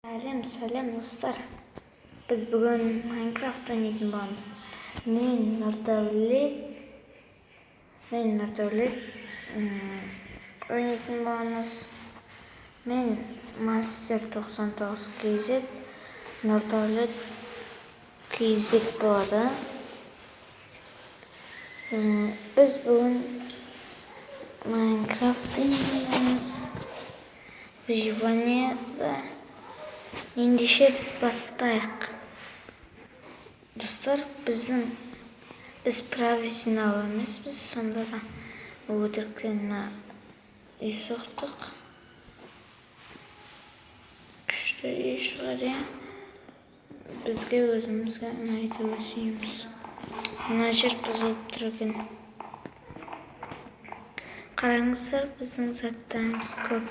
Сәлем достар. Біз бүгін Майнкрафт ойнайтын боламыз. Мен Нұрдәулет ойнайтын боламыз. Мен Мастер 99 KZ, Нұрдәулет KZ болады. Біз бүгін Майнкрафт ойнаймыз. Выживаниеда. Ендеше біз бастайық. Достар, біз профессионал емеспіз, сонда өтіріктен үй соқтық. Күшті үй шығар, бізге өзімізге ұнайды өсейміз. Мына жер бұзылып тұр екен. Қараңыздар, біздің заттарымыз көп.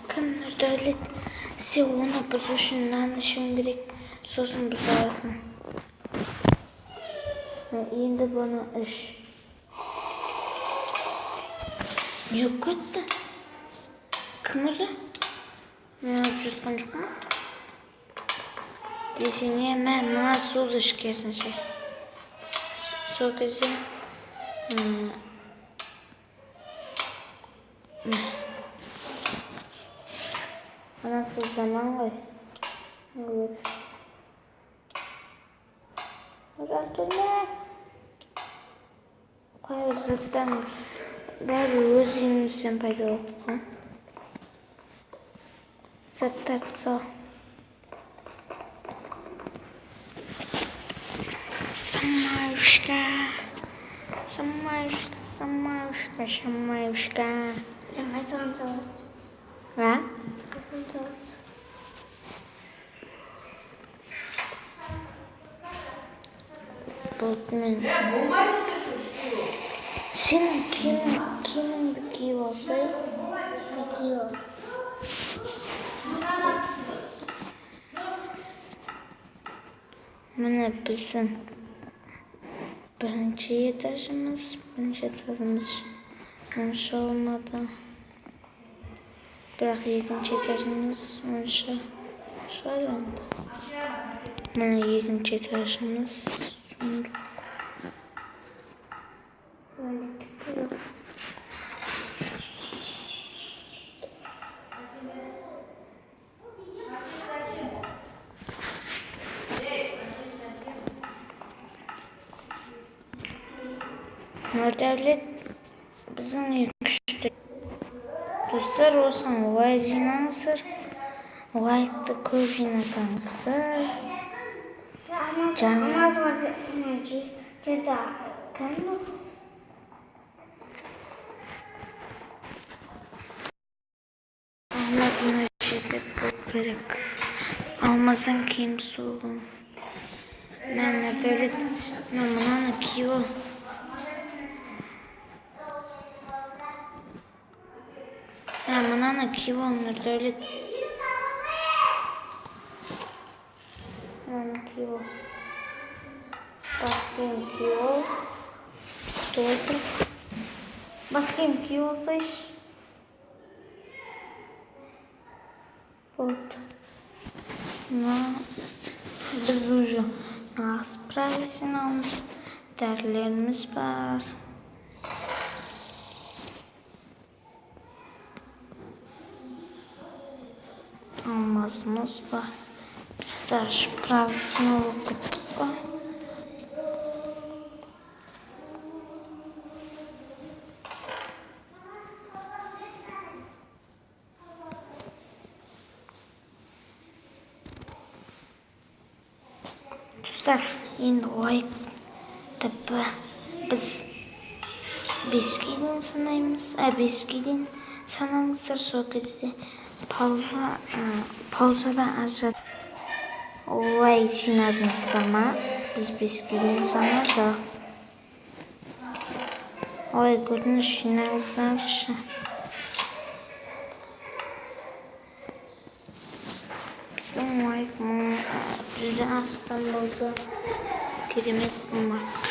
Кім Нұрдәулет, сен оны бұзу үшін нан ішуің керек, сосын бұза аласың. Енді бұны іш. Не өтті? Кім ұрды? Мен алып жатқан жоқ ма? Десене, мына суды ішкерсінші. Сол кезде анасы заман ғой. Ұрартылма. Қай заттан бәрі өз үйімізден пайда болып. Заттарды сал. Самаюшка. Sen kaysan çalış. Ға? Kaysan çalış. Бұлтымен. Сен киіміңді киіп алсай? Kayıyor. Міне біздің бірінші этажымыз онша olmadı. Бірақ екінші этажымыз онша шығар енді. Міне екінші этажымыз сұмдық. Нұрдәулет біздің үй күшті. Достар, осыған лайк жинаңыздар. Лайкты көп жинасаңыздар. Алмаз var жерде кім бар? Алмаз мына жерде болу керек. Алмаздан киім соғым. Нұрдәулет, мынаны киіп ал. Мынаны киіп ал, Нұрдәулет. Мынаны киіп ал. Бас киім киіп ал. Күтіп отыр. Бас киім киіп алсайшы. Болды. Біз уже нағыз профессионалмыз. Дәрілеріміз бар. Алмазымыз бар. Біз даже профессионал оқыттық қой. Достар, енді лайкты біз 5-ке дейін санаймыз. 5-ке дейін санаңыздар, сол кезде паузада ажырат. Лайк жинадыңыздар ма? Біз 5-ке дейін санадық. Ой, көрініш жинағыздаршы. Біздің лайк 100-ден астам болса керемет болмақ.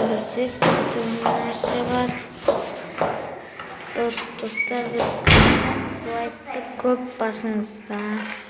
Бізде күткен нәрсе бар. Достар, біз свайпты көп басыңыздар.